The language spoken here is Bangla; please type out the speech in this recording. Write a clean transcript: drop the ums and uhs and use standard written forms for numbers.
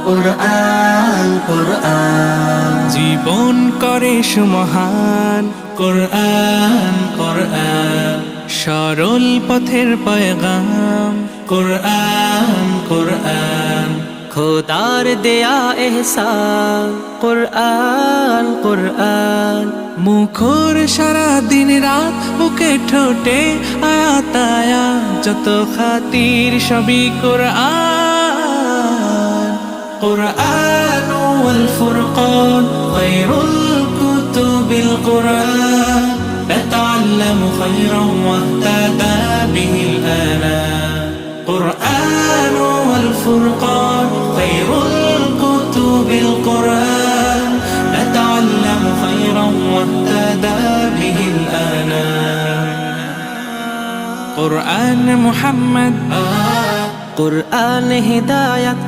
কুরআন কুরআন জীবন করে সুমহান কুরআন কুরআন সরল পথের পয়গাম কুরআন কুরআন খোদার দেয়া এহসান কুরআন কুরআন মুখর সারা দিন রাত বুকে ঠোঁটে আয়াত আয়াত যত খাতির সবই কোরআন قرآن والفرقان خير الكتب القرآن نتعلم خيرا واهتدى به الآنام قرآن والفرقان خير الكتب القرآن نتعلم خيرا واهتدى به الآنام قرآن محمد কুরআন হিদায়াত